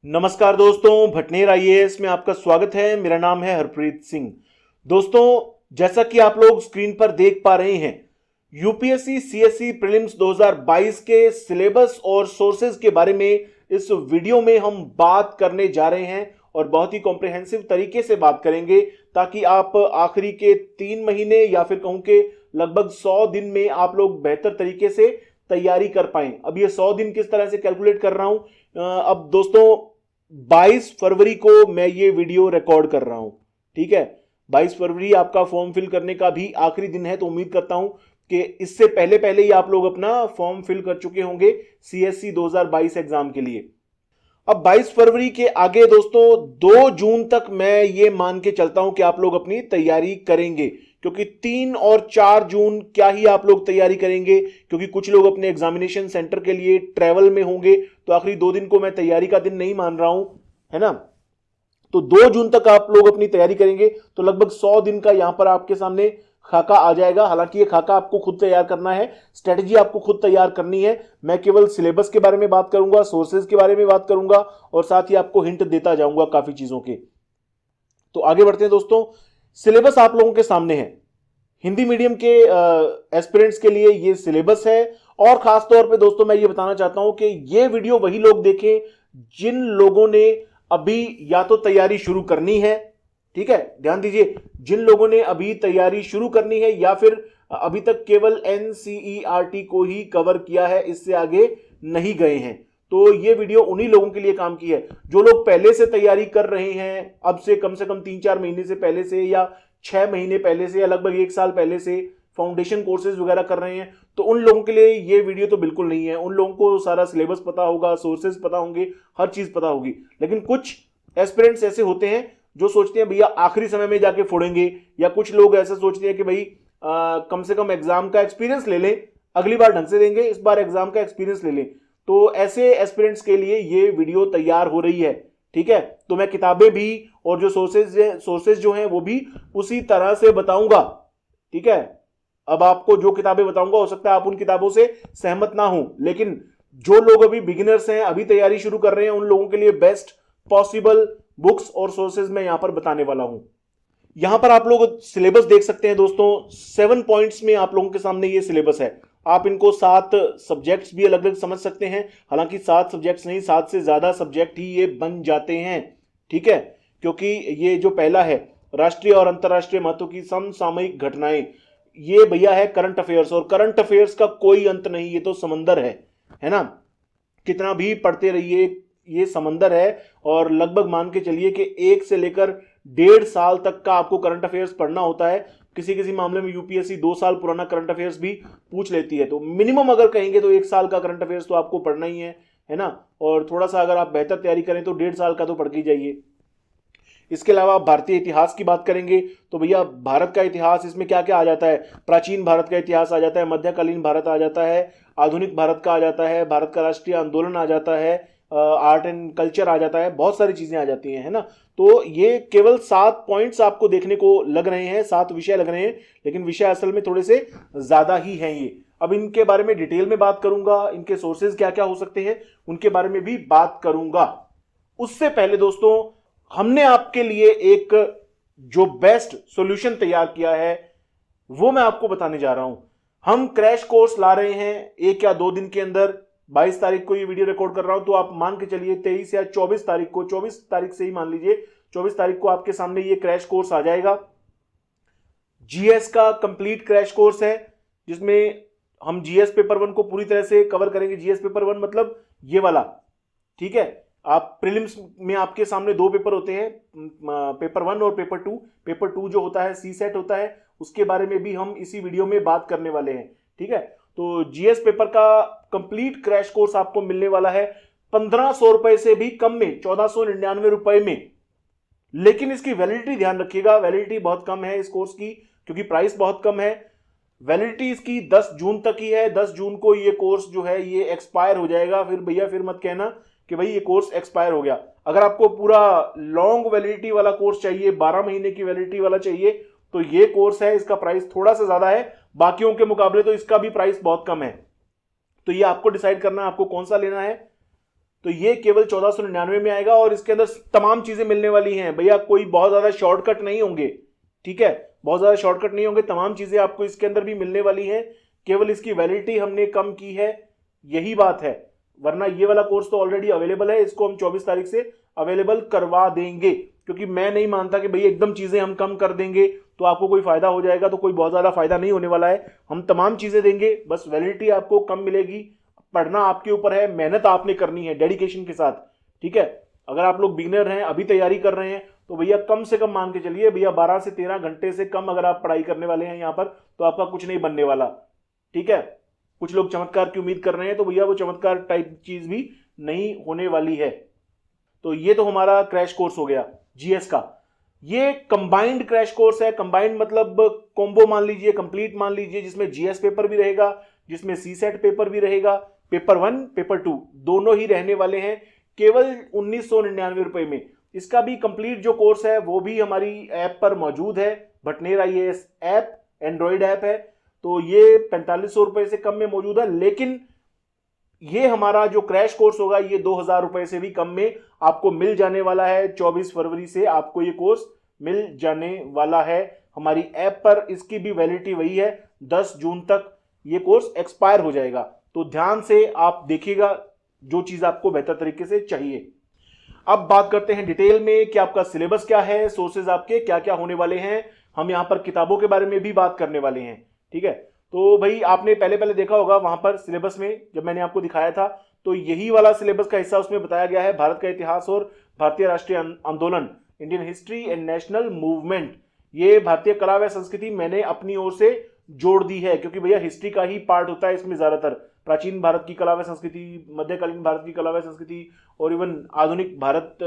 नमस्कार दोस्तों, भटनेर आईएएस में आपका स्वागत है। मेरा नाम है हरप्रीत सिंह। दोस्तों, जैसा कि आप लोग स्क्रीन पर देख पा रहे हैं, यूपीएससी सीएससी प्रीलिम्स 2022 के सिलेबस और सोर्सेज के बारे में इस वीडियो में हम बात करने जा रहे हैं और बहुत ही कॉम्प्रिहेंसिव तरीके से बात करेंगे ताकि आप आखिरी के 3 महीने या फिर कहूं कि लगभग 100 दिन में आप लोग बेहतर तरीके से तैयारी कर पाएं। अब ये 100 दिन किस तरह से कैलकुलेट कर रहा हूं, अब दोस्तों 22 फरवरी को मैं ये वीडियो रिकॉर्ड कर रहा हूं। ठीक है, 22 फरवरी आपका फॉर्म फिल करने का भी आखिरी दिन है, तो उम्मीद करता हूं कि इससे पहले पहले ही आप लोग अपना फॉर्म फिल कर चुके होंगे सीएससी 2022 एग्जाम के लिए। अब 22 फरवरी के आगे दोस्तों 2 जून तक मैं ये मान के चलता हूं कि आप लोग अपनी तैयारी करेंगे, क्योंकि 3 और 4 जून क्या ही आप लोग तैयारी करेंगे, क्योंकि कुछ लोग अपने एग्जामिनेशन सेंटर के लिए ट्रैवल में होंगे। तो आखिरी 2 दिन को मैं तैयारी का दिन नहीं मान रहा हूं, है ना। तो 2 जून तक आप लोग अपनी तैयारी करेंगे तो लगभग 100 दिन का यहां पर आपके सामने खाका आ जाएगा। हालांकि ये खाका आपको खुद तैयार करना है, स्ट्रेटजी आपको खुद तैयार करनी है। मैं केवल सिलेबस के बारे में बात करूंगा, सोर्सेज के बारे में बात करूंगा और साथ ही आपको हिंट देता जाऊंगा काफी चीजों के। तो आगे बढ़ते हैं दोस्तों। सिलेबस आप लोगों के सामने है। हिंदी मीडियम के एस्पिरेंट्स के लिए ये सिलेबस है। और खास तौर पे दोस्तों मैं ये बताना चाहता हूं कि ये वीडियो वही लोग देखें जिन लोगों ने अभी या तो तैयारी शुरू करनी है, ठीक है, ध्यान दीजिए, जिन लोगों ने अभी तैयारी शुरू करनी है या फिर अभी तक केवल एनसीईआरटी को ही कवर किया है, इससे आगे नहीं गए हैं। तो ये वीडियो उन्हीं लोगों के लिए काम की है जो लोग पहले से तैयारी कर रहे हैं, अब से कम 3-4 महीने से पहले से या 6 महीने पहले से या लगभग 1 साल पहले से फाउंडेशन कोर्सेज वगैरह कर रहे हैं। तो उन लोगों के लिए ये वीडियो तो बिल्कुल नहीं है। उन लोगों को सारा सिलेबस पता होगा, सोर्सेज पता होंगे, हर चीज पता होगी। लेकिन कुछ एस्पिरेंट्स ऐसे होते हैं जो सोचते हैं भैया आखिरी समय में जाके फोड़ेंगे, या कुछ लोग ऐसे सोचते हैं कि भाई कम से कम एग्जाम का एक्सपीरियंस ले लें, अगली बार ढंग से देंगे, इस बार एग्जाम का एक्सपीरियंस ले लें। तो ऐसे एस्पिरेंट्स के लिए ये वीडियो तैयार हो रही है। ठीक है, तो मैं किताबें भी और जो सोर्सेज जो हैं वो भी उसी तरह से बताऊंगा। ठीक है, अब आपको जो किताबें बताऊंगा हो सकता है आप उन किताबों से सहमत ना हो, लेकिन जो लोग अभी बिगिनर्स हैं, अभी तैयारी शुरू कर रहे हैं, उन लोगों के लिए बेस्ट पॉसिबल बुक्स और सोर्सेज मैं यहां पर बताने वाला हूं। यहां पर आप लोग सिलेबस देख सकते हैं दोस्तों। 7 पॉइंट्स में आप लोगों के सामने ये सिलेबस है। आप इनको 7 सब्जेक्ट्स भी अलग अलग समझ सकते हैं। हालांकि 7 सब्जेक्ट्स नहीं, 7 से ज्यादा सब्जेक्ट ही ये बन जाते हैं। ठीक है, क्योंकि ये जो पहला है राष्ट्रीय और अंतर्राष्ट्रीय महत्व की समसामयिक घटनाएं, ये भैया है करंट अफेयर्स। और करंट अफेयर्स का कोई अंत नहीं, ये तो समंदर है ना। कितना भी पढ़ते रहिए, ये समंदर है। और लगभग मान के चलिए कि 1 से लेकर 1.5 साल तक का आपको करंट अफेयर्स पढ़ना होता है। किसी किसी मामले में यूपीएससी 2 साल पुराना करंट अफेयर्स भी पूछ लेती है। तो मिनिमम अगर कहेंगे तो 1 साल का करंट अफेयर्स तो आपको पढ़ना ही है ना। और थोड़ा सा अगर आप बेहतर तैयारी करें तो 1.5 साल का तो पढ़ के जाइए। इसके अलावा आप भारतीय इतिहास की बात करेंगे तो भैया भारत का इतिहास, इसमें क्या क्या आ जाता है। प्राचीन भारत का इतिहास आ जाता है, मध्यकालीन भारत आ जाता है, आधुनिक भारत का आ जाता है, भारत का राष्ट्रीय आंदोलन आ जाता है, आर्ट एंड कल्चर आ जाता है, बहुत सारी चीजें आ जाती हैं, है ना। तो ये केवल 7 पॉइंट्स आपको देखने को लग रहे हैं, 7 विषय लग रहे हैं, लेकिन विषय असल में थोड़े से ज्यादा ही हैं ये। अब इनके बारे में डिटेल में बात करूंगा, इनके सोर्सेज क्या क्या हो सकते हैं उनके बारे में भी बात करूंगा। उससे पहले दोस्तों हमने आपके लिए एक जो बेस्ट सॉल्यूशन तैयार किया है वो मैं आपको बताने जा रहा हूं। हम क्रैश कोर्स ला रहे हैं 1 या 2 दिन के अंदर। 22 तारीख को ये वीडियो रिकॉर्ड कर रहा हूं, तो आप मान के चलिए 23 या 24 तारीख को, 24 तारीख से ही मान लीजिए, 24 तारीख को आपके सामने ये क्रैश कोर्स आ जाएगा। जीएस का कंप्लीट क्रैश कोर्स है, जिसमें हम जीएस पेपर 1 को पूरी तरह से कवर करेंगे। जीएस पेपर 1 मतलब ये वाला, ठीक है। आप प्रीलिम्स में आपके सामने 2 पेपर होते हैं, पेपर 1 और पेपर 2। पेपर 2 जो होता है सी सेट होता है, उसके बारे में भी हम इसी वीडियो में बात करने वाले हैं। ठीक है, तो जीएस पेपर का कंप्लीट क्रैश कोर्स आपको मिलने वाला है 1500 रुपए से भी कम में, 1499 रुपए में। लेकिन इसकी वैलिडिटी ध्यान रखिएगा, वैलिडिटी बहुत कम है इस कोर्स की, क्योंकि प्राइस बहुत कम है। वैलिडिटी इसकी 10 जून तक ही है। 10 जून को ये कोर्स जो है ये एक्सपायर हो जाएगा। फिर भैया फिर मत कहना कि भाई ये कोर्स एक्सपायर हो गया। अगर आपको पूरा लॉन्ग वैलिडिटी वाला कोर्स चाहिए, 12 महीने की वैलिडिटी वाला चाहिए, तो ये कोर्स है, इसका प्राइस थोड़ा सा ज्यादा है। बाकियों के मुकाबले तो इसका भी प्राइस बहुत कम है। तो ये आपको डिसाइड करना है आपको कौन सा लेना है। तो ये केवल 1499 में आएगा और इसके अंदर तमाम चीजें मिलने वाली हैं भैया, कोई बहुत ज्यादा शॉर्टकट नहीं होंगे, ठीक है, बहुत ज्यादा शॉर्टकट नहीं होंगे, तमाम चीजें आपको इसके अंदर भी मिलने वाली हैं, केवल इसकी वैलिडिटी हमने कम की है, यही बात है, वरना ये वाला कोर्स तो ऑलरेडी अवेलेबल है, इसको हम 24 तारीख से अवेलेबल करवा देंगे, क्योंकि मैं नहीं मानता कि भैया एकदम चीजें हम कम कर देंगे तो आपको कोई फायदा हो जाएगा, तो कोई बहुत ज्यादा फायदा नहीं होने वाला है, हम तमाम चीजें देंगे, बस वैलिडिटी आपको कम मिलेगी, पढ़ना आपके ऊपर है, मेहनत आपने करनी है डेडिकेशन के साथ, ठीक है। अगर आप लोग बिगिनर हैं, अभी तैयारी कर रहे हैं, तो भैया कम से कम मान के चलिए भैया 12 से 13 घंटे से कम अगर आप पढ़ाई करने वाले हैं यहाँ पर, तो आपका कुछ नहीं बनने वाला, ठीक है। कुछ लोग चमत्कार की उम्मीद कर रहे हैं, तो भैया वो चमत्कार टाइप चीज भी नहीं होने वाली है। तो ये तो हमारा क्रैश कोर्स हो गया जीएस का। ये कंबाइंड क्रैश कोर्स है, कंबाइंड मतलब कॉम्बो मान लीजिए, कंप्लीट मान लीजिए, जिसमें जीएस पेपर भी रहेगा, जिसमें सीसेट पेपर भी रहेगा, पेपर 1 पेपर 2 दोनों ही रहने वाले हैं, केवल 1999 रुपए में। इसका भी कंप्लीट जो कोर्स है वो भी हमारी ऐप पर मौजूद है, Bhatner IAS app, Android app है, तो ये 4500 रुपए से कम में मौजूद है, लेकिन ये हमारा जो क्रैश कोर्स होगा ये 2000 रुपए से भी कम में आपको मिल जाने वाला है। 24 फरवरी से आपको ये कोर्स मिल जाने वाला है हमारी ऐप पर। इसकी भी वैलिडिटी वही है, 10 जून तक ये कोर्स एक्सपायर हो जाएगा, तो ध्यान से आप देखिएगा जो चीज आपको बेहतर तरीके से चाहिए। अब बात करते हैं डिटेल में कि आपका सिलेबस क्या है, सोर्सेज आपके क्या क्या होने वाले हैं, हम यहां पर किताबों के बारे में भी बात करने वाले हैं, ठीक है। तो भाई आपने पहले देखा होगा वहां पर सिलेबस में जब मैंने आपको दिखाया था, तो यही वाला सिलेबस का हिस्सा उसमें बताया गया है, भारत का इतिहास और भारतीय राष्ट्रीय आंदोलन, Indian history and national movement. ये भारतीय कला व संस्कृति मैंने अपनी ओर से जोड़ दी है, क्योंकि भैया हिस्ट्री का ही पार्ट होता है इसमें ज्यादातर, प्राचीन भारत की कला व संस्कृति, मध्यकालीन भारत की कला व संस्कृति, और इवन आधुनिक भारत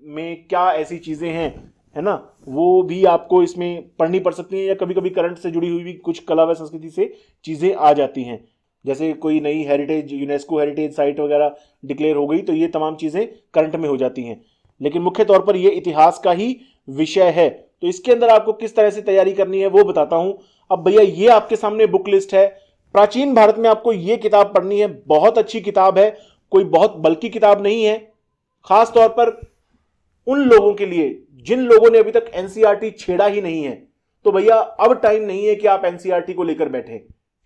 में क्या ऐसी चीजें हैं, है ना, वो भी आपको इसमें पढ़नी पड़ सकती हैं, या कभी कभी करंट से जुड़ी हुई भी कुछ कला व संस्कृति से चीजें आ जाती हैं, जैसे कोई नई हेरिटेज, यूनेस्को हेरिटेज साइट वगैरह डिक्लेयर हो गई, तो ये तमाम चीजें करंट में हो जाती हैं, लेकिन मुख्य तौर पर ये इतिहास का ही विषय है। तो इसके अंदर आपको किस तरह से तैयारी करनी है वो बताता हूं। अब भैया ये आपके सामने बुक लिस्ट है, प्राचीन भारत में आपको ये किताब पढ़नी है, बहुत अच्छी किताब है, कोई बहुत बल्कि किताब नहीं है, खास तौर पर उन लोगों के लिए जिन लोगों ने अभी तक एनसीईआरटी छेड़ा ही नहीं है। तो भैया अब टाइम नहीं है कि आप एनसीईआरटी को लेकर बैठे,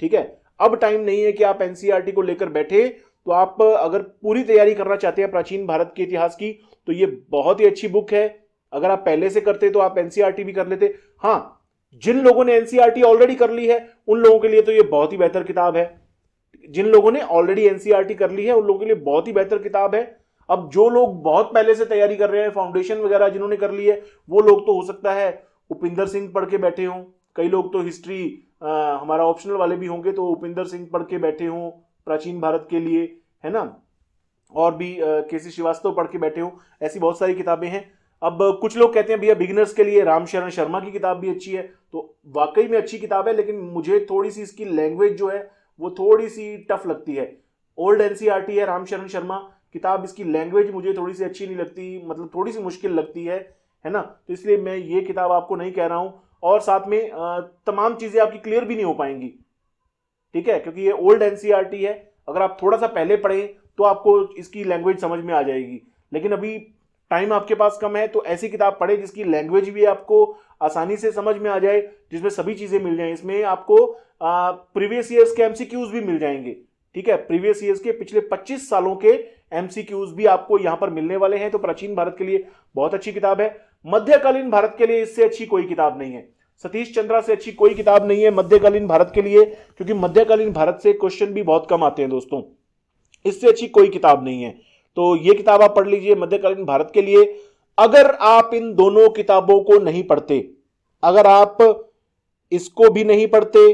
ठीक है, अब टाइम नहीं है कि आप एनसीईआरटी को लेकर बैठे। तो आप अगर पूरी तैयारी करना चाहते हैं प्राचीन भारत के इतिहास की, तो ये बहुत ही अच्छी बुक है। अगर आप पहले से करते तो आप एनसीईआरटी भी कर लेते। हाँ, जिन लोगों ने एनसीईआरटी ऑलरेडी कर ली है उन लोगों के लिए तो ये बहुत ही बेहतर किताब है, जिन लोगों ने ऑलरेडी एनसीईआरटी कर ली है उन लोगों के लिए बहुत ही बेहतर किताब है। अब जो लोग बहुत पहले से तैयारी कर रहे हैं, फाउंडेशन वगैरह जिन्होंने कर ली है, वो लोग तो हो सकता है उपिंदर सिंह पढ़ के बैठे हों, कई लोग तो हिस्ट्री हमारा ऑप्शनल वाले भी होंगे तो उपिंदर सिंह पढ़ के बैठे हों प्राचीन भारत के लिए, है ना, और भी केसी श्रीवास्तव पढ़ के बैठे हों, ऐसी बहुत सारी किताबें हैं। अब कुछ लोग कहते हैं भैया बिगिनर्स के लिए रामशरण शर्मा की किताब भी अच्छी है, तो वाकई में अच्छी किताब है, लेकिन मुझे थोड़ी सी इसकी लैंग्वेज जो है वो थोड़ी सी टफ लगती है। ओल्ड एनसीईआरटी है रामशरण शर्मा किताब, इसकी लैंग्वेज मुझे थोड़ी सी अच्छी नहीं लगती, मतलब थोड़ी सी मुश्किल लगती है ना, तो इसलिए मैं ये किताब आपको नहीं कह रहा हूं, और साथ में तमाम चीजें आपकी क्लियर भी नहीं हो पाएंगी, ठीक है, क्योंकि ये ओल्ड एनसीईआरटी है। अगर आप थोड़ा सा पहले पढ़ें तो आपको इसकी लैंग्वेज समझ में आ जाएगी, लेकिन अभी टाइम आपके पास कम है, तो ऐसी किताब पढ़े जिसकी लैंग्वेज भी आपको आसानी से समझ में आ जाए, जिसमें सभी चीजें मिल जाए। इसमें आपको प्रीवियस ईयर्स के एमसीक्यूज भी मिल जाएंगे, ठीक है, प्रीवियस ईयर्स के पिछले 25 सालों के एमसीक्यूज भी आपको यहां पर मिलने वाले हैं। तो प्राचीन भारत के लिए बहुत अच्छी किताब है। मध्यकालीन भारत के लिए इससे अच्छी कोई किताब नहीं है, सतीश चंद्रा से अच्छी कोई किताब नहीं है मध्यकालीन भारत के लिए, क्योंकि मध्यकालीन भारत से क्वेश्चन भी बहुत कम आते हैं दोस्तों, इससे अच्छी कोई किताब नहीं है। तो ये किताब आप पढ़ लीजिए मध्यकालीन भारत के लिए। अगर आप इन दोनों किताबों को नहीं पढ़ते, अगर आप इसको भी नहीं पढ़ते,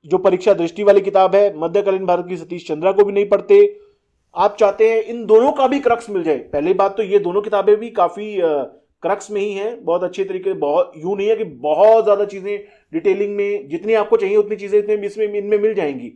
जो परीक्षा दृष्टि वाली किताब है मध्यकालीन भारत की सतीश चंद्रा को भी नहीं पढ़ते, आप चाहते हैं इन दोनों का भी क्रक्स मिल जाए, पहली बात तो ये दोनों किताबें भी काफी क्रक्स में ही हैं, बहुत अच्छे तरीके, बहुत यूं नहीं है कि बहुत ज्यादा चीजें डिटेलिंग में जितनी आपको चाहिए उतनी चीजें इनमें मिल जाएंगी,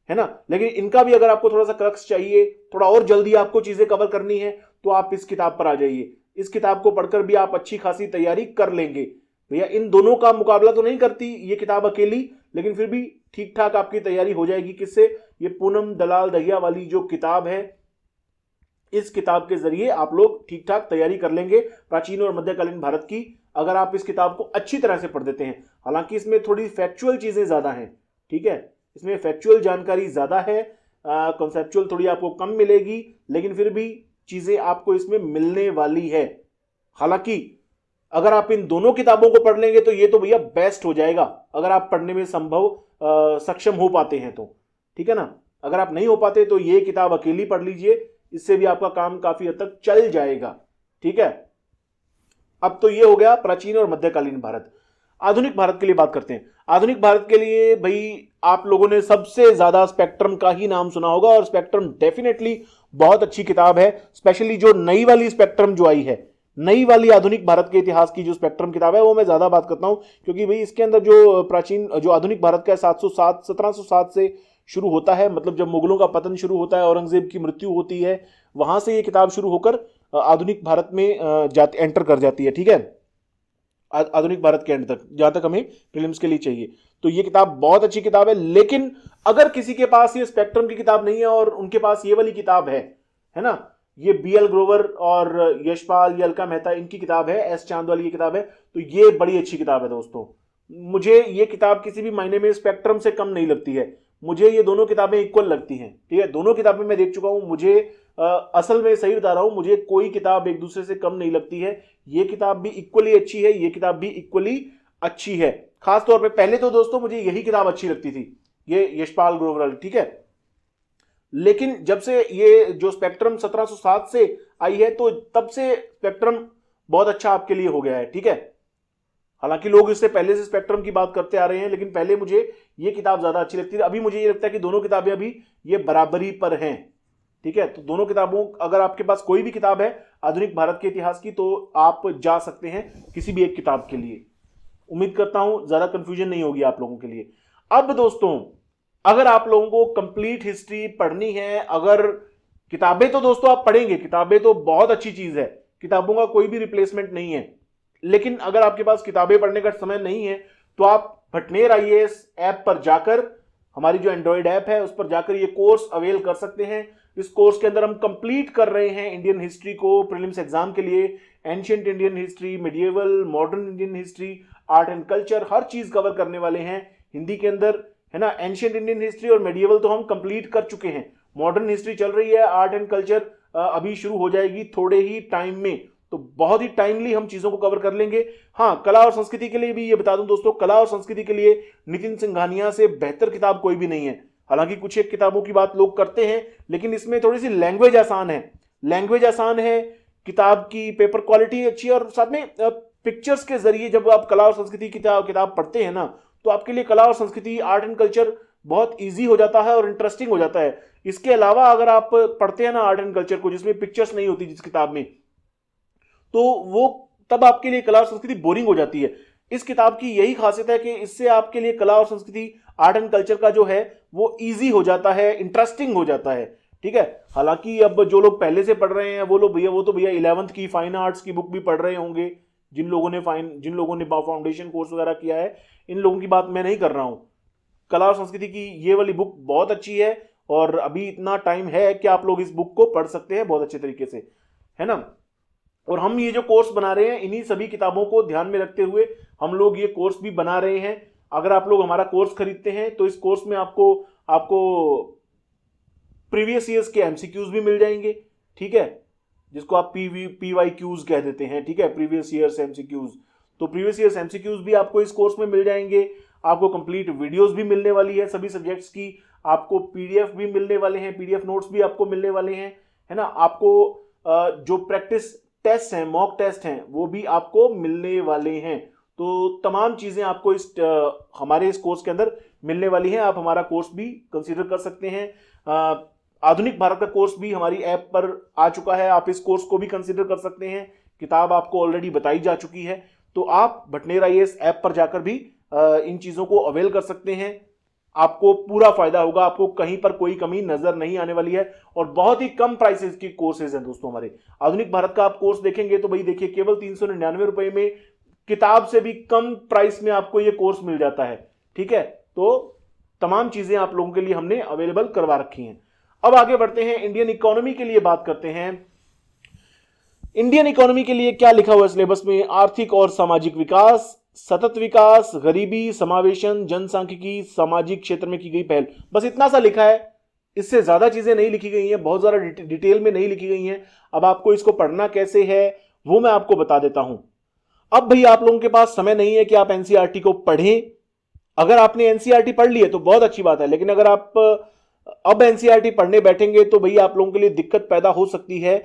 है ना, लेकिन इनका भी अगर आपको थोड़ा सा क्रक्स चाहिए, थोड़ा और जल्दी आपको चीजें कवर करनी है, तो आप इस किताब पर आ जाइए। इस किताब को पढ़कर भी आप अच्छी खासी तैयारी कर लेंगे। भैया इन दोनों का मुकाबला तो नहीं करती ये किताब अकेली, लेकिन फिर भी ठीक ठाक आपकी तैयारी हो जाएगी। किससे? ये पूनम दलाल दहिया वाली जो किताब है, इस किताब के जरिए आप लोग ठीक ठाक तैयारी कर लेंगे प्राचीन और मध्यकालीन भारत की, अगर आप इस किताब को अच्छी तरह से पढ़ देते हैं। हालांकि इसमें थोड़ी फैक्चुअल चीजें ज्यादा हैं, ठीक है, इसमें फैक्चुअल जानकारी ज्यादा है, कॉन्सेप्चुअल थोड़ी आपको कम मिलेगी, लेकिन फिर भी चीजें आपको इसमें मिलने वाली है। हालांकि अगर आप इन दोनों किताबों को पढ़ लेंगे तो ये तो भैया बेस्ट हो जाएगा, अगर आप पढ़ने में सक्षम हो पाते हैं तो, ठीक है ना। अगर आप नहीं हो पाते तो ये किताब अकेली पढ़ लीजिए, इससे भी आपका काम काफी हद तक चल जाएगा, ठीक है। अब तो ये हो गया प्राचीन और मध्यकालीन भारत। आधुनिक भारत के लिए बात करते हैं। आधुनिक भारत के लिए भाई आप लोगों ने सबसे ज्यादा स्पेक्ट्रम का ही नाम सुना होगा, और स्पेक्ट्रम डेफिनेटली बहुत अच्छी किताब है। स्पेशली जो नई वाली स्पेक्ट्रम जो आई है, नई वाली आधुनिक भारत के इतिहास की जो स्पेक्ट्रम किताब है, वो मैं ज्यादा बात करता हूं, क्योंकि भाई इसके अंदर जो आधुनिक भारत का 1707 से शुरू होता है, मतलब जब मुगलों का पतन शुरू होता है, औरंगजेब की मृत्यु होती है, वहां से ये किताब शुरू होकर आधुनिक भारत में एंटर कर जाती है, ठीक है, आधुनिक भारत के एंड तक, जहां तक हमें प्रीलिम्स के लिए चाहिए। तो ये किताब बहुत अच्छी किताब है। लेकिन अगर किसी के पास ये स्पेक्ट्रम की किताब नहीं है और उनके पास ये वाली किताब है ना, ये बीएल ग्रोवर और यशपाल, ये अलका मेहता, इनकी किताब है, एस चांद वाली ये किताब है, तो ये बड़ी अच्छी किताब है दोस्तों। मुझे ये किताब किसी भी मायने में स्पेक्ट्रम से कम नहीं लगती है, मुझे ये दोनों किताबें इक्वल लगती हैं, ठीक है। दोनों किताबें मैं देख चुका हूं, मुझे असल में सही बता रहा हूं, मुझे कोई किताब एक दूसरे से कम नहीं लगती है। ये किताब भी इक्वली अच्छी है, ये किताब भी इक्वली अच्छी है। खास तौर पे पहले तो दोस्तों मुझे यही किताब अच्छी लगती थी, ये यशपाल ग्रोवर वाली, ठीक है। लेकिन जब से ये जो स्पेक्ट्रम 1707 से आई है, तो तब से स्पेक्ट्रम बहुत अच्छा आपके लिए हो गया है, ठीक है। हालांकि लोग इससे पहले से स्पेक्ट्रम की बात करते आ रहे हैं, लेकिन पहले मुझे ये किताब ज्यादा अच्छी लगती थी। अभी मुझे ये लगता है कि दोनों किताबें अभी ये बराबरी पर हैं, ठीक है। तो दोनों किताबों, अगर आपके पास कोई भी किताब है आधुनिक भारत के इतिहास की, तो आप जा सकते हैं किसी भी एक किताब के लिए। उम्मीद करता हूं ज्यादा कंफ्यूजन नहीं होगी आप लोगों के लिए। अब दोस्तों, अगर आप लोगों को कंप्लीट हिस्ट्री पढ़नी है, अगर किताबें तो दोस्तों आप पढ़ेंगे, किताबें तो बहुत अच्छी चीज है, किताबों का कोई भी रिप्लेसमेंट नहीं है, लेकिन अगर आपके पास किताबें पढ़ने का समय नहीं है, तो आप भटनेर आईएएस ऐप पर जाकर, हमारी जो एंड्रॉइड ऐप है उस पर जाकर ये कोर्स अवेल कर सकते हैं। इस कोर्स के अंदर हम कंप्लीट कर रहे हैं इंडियन हिस्ट्री को प्रीलिम्स एग्जाम के लिए, ancient Indian history, medieval, modern Indian history, art and culture, हर चीज कवर करने वाले हैं हिंदी के अंदर, है ना। एंशिएंट इंडियन हिस्ट्री और मेडिएवल तो हम कंप्लीट कर चुके हैं, मॉडर्न हिस्ट्री चल रही है, आर्ट एंड कल्चर अभी शुरू हो जाएगी थोड़े ही टाइम में, तो बहुत ही टाइमली हम चीजों को कवर कर लेंगे। हाँ, कला और संस्कृति के लिए भी ये बता दूं दोस्तों, कला और संस्कृति के लिए नितिन सिंघानिया से बेहतर किताब कोई भी नहीं है। हालांकि कुछ एक किताबों की बात लोग करते हैं, लेकिन इसमें थोड़ी सी लैंग्वेज आसान है, किताब की पेपर क्वालिटी अच्छी है, और साथ में पिक्चर्स के जरिए जब आप कला और संस्कृति की किताब पढ़ते हैं ना, तो आपके लिए कला और संस्कृति, आर्ट एंड कल्चर बहुत इजी हो जाता है और इंटरेस्टिंग हो जाता है। इसके अलावा अगर आप पढ़ते हैं ना आर्ट एंड कल्चर को, जिसमें पिक्चर्स नहीं होती जिस किताब में, तो वो तब आपके लिए कला और संस्कृति बोरिंग हो जाती है। इस किताब की यही खासियत है कि इससे आपके लिए कला और संस्कृति, आर्ट एंड कल्चर का जो है वो इजी हो जाता है, इंटरेस्टिंग हो जाता है, ठीक है। हालांकि अब जो लोग पहले से पढ़ रहे हैं वो तो भैया 11th की फाइन आर्ट्स की बुक भी पढ़ रहे होंगे, जिन लोगों ने फाउंडेशन कोर्स वगैरह किया है, इन लोगों की बात मैं नहीं कर रहा हूं। कला और संस्कृति की ये वाली बुक बहुत अच्छी है, और अभी इतना टाइम है कि आप लोग इस बुक को पढ़ सकते हैं बहुत अच्छे तरीके से, है ना। और हम ये जो कोर्स बना रहे हैं, इन्हीं सभी किताबों को ध्यान में रखते हुए हम लोग ये कोर्स भी बना रहे हैं। अगर आप लोग हमारा कोर्स खरीदते हैं तो इस कोर्स में आपको प्रीवियस ईयर्स के एमसीक्यूज भी मिल जाएंगे, ठीक है, जिसको आप पीवाईक्यूज कह देते हैं, ठीक है, प्रीवियस ईयर्स एमसीक्यूज। तो प्रीवियस ईयर्स एमसीक्यूज भी आपको इस कोर्स में मिल जाएंगे, आपको कंप्लीट वीडियोस भी मिलने वाली है सभी सब्जेक्ट्स की, आपको पीडीएफ भी मिलने वाले हैं, पीडीएफ नोट्स भी आपको मिलने वाले हैं, है ना। आपको जो प्रैक्टिस टेस्ट हैं, मॉक टेस्ट हैं, वो भी आपको मिलने वाले हैं। तो तमाम चीजें आपको हमारे इस कोर्स के अंदर मिलने वाली हैं। आप हमारा कोर्स भी कंसीडर कर सकते हैं। आधुनिक भारत का कोर्स भी हमारी ऐप पर आ चुका है, आप इस कोर्स को भी कंसीडर कर सकते हैं। किताब आपको ऑलरेडी बताई जा चुकी है, तो आप भटनेर आईएएस ऐप पर जाकर भी इन चीजों को अवेल कर सकते हैं। आपको पूरा फायदा होगा, आपको कहीं पर कोई कमी नजर नहीं आने वाली है, और बहुत ही कम प्राइसेस की कोर्सेज हैं दोस्तों हमारे। आधुनिक भारत का आप कोर्स देखेंगे तो भाई देखिए, केवल 399 रुपए में किताब से भी कम प्राइस में आपको ये कोर्स मिल जाता है, ठीक है। तो तमाम चीजें आप लोगों के लिए हमने अवेलेबल करवा रखी हैं। अब आगे बढ़ते हैं, इंडियन इकोनॉमी के लिए बात करते हैं। इंडियन इकोनॉमी के लिए क्या लिखा हुआ है सिलेबस में? आर्थिक और सामाजिक विकास, सतत विकास, गरीबी समावेशन, जनसांख्यिकी, सामाजिक क्षेत्र में की गई पहल। बस इतना सा लिखा है, इससे ज्यादा चीजें नहीं लिखी गई हैं, बहुत ज्यादा डिटेल में नहीं लिखी गई हैं। अब आपको इसको पढ़ना कैसे है वो मैं आपको बता देता हूं। अब भाई आप लोगों के पास समय नहीं है कि आप एनसीईआरटी को पढ़ें। अगर आपने एनसीईआरटी पढ़ ली है तो बहुत अच्छी बात है, लेकिन अगर आप अब एनसीईआरटी पढ़ने बैठेंगे तो भाई आप लोगों के लिए दिक्कत पैदा हो सकती है।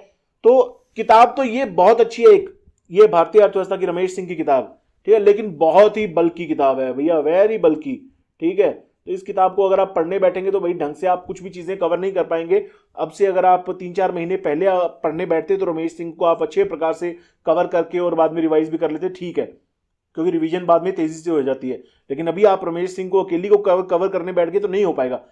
तो किताब तो ये बहुत अच्छी है, एक ये भारतीय अर्थव्यवस्था की रमेश सिंह की किताब, ठीक है, लेकिन बहुत ही बल्कि किताब है भैया, वेरी बल्कि, ठीक है। तो इस किताब को अगर आप पढ़ने बैठेंगे तो भाई ढंग से आप कुछ भी चीजें कवर नहीं कर पाएंगे। अब से अगर आप 3-4 महीने पहले पढ़ने बैठते तो रमेश सिंह को आप अच्छे प्रकार से कवर करके और बाद में रिवाइज भी कर लेते, ठीक है, क्योंकि रिवीजन बाद में तेजी से हो जाती है। लेकिन अभी आप रमेश सिंह को अकेली को कवर करने बैठ गए तो नहीं हो पाएगा।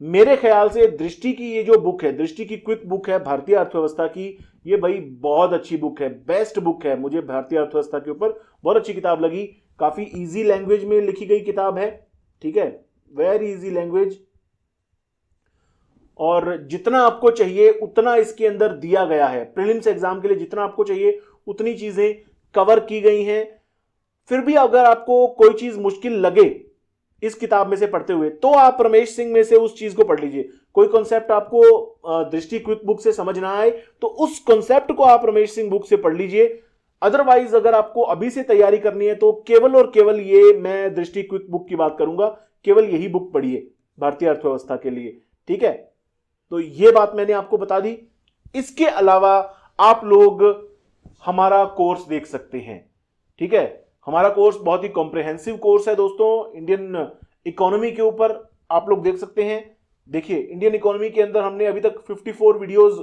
मेरे ख्याल से दृष्टि की ये जो बुक है, दृष्टि की क्विक बुक है भारतीय अर्थव्यवस्था की, ये भाई बहुत अच्छी बुक है, बेस्ट बुक है। मुझे भारतीय अर्थव्यवस्था के ऊपर बहुत अच्छी किताब लगी, काफी इजी लैंग्वेज में लिखी गई किताब है, ठीक है, वेरी इजी लैंग्वेज, और जितना आपको चाहिए उतना इसके अंदर दिया गया है। प्रीलिम्स एग्जाम के लिए जितना आपको चाहिए उतनी चीजें कवर की गई हैं। फिर भी अगर आपको कोई चीज मुश्किल लगे इस किताब में से पढ़ते हुए तो आप रमेश सिंह में से उस चीज को पढ़ लीजिए। कोई कॉन्सेप्ट आपको दृष्टि क्विक बुक से समझ ना आए तो उस कॉन्सेप्ट को आप रमेश सिंह बुक से पढ़ लीजिए। अदरवाइज अगर आपको अभी से तैयारी करनी है तो केवल और केवल ये मैं दृष्टि क्विक बुक की बात करूंगा, केवल यही बुक पढ़िए भारतीय अर्थव्यवस्था के लिए, ठीक है। तो ये बात मैंने आपको बता दी। इसके अलावा आप लोग हमारा कोर्स देख सकते हैं, ठीक है। हमारा कोर्स बहुत ही कॉम्प्रिहेंसिव कोर्स है दोस्तों, इंडियन इकोनॉमी के ऊपर आप लोग देख सकते हैं। देखिए इंडियन इकोनॉमी के अंदर हमने अभी तक 54 वीडियोस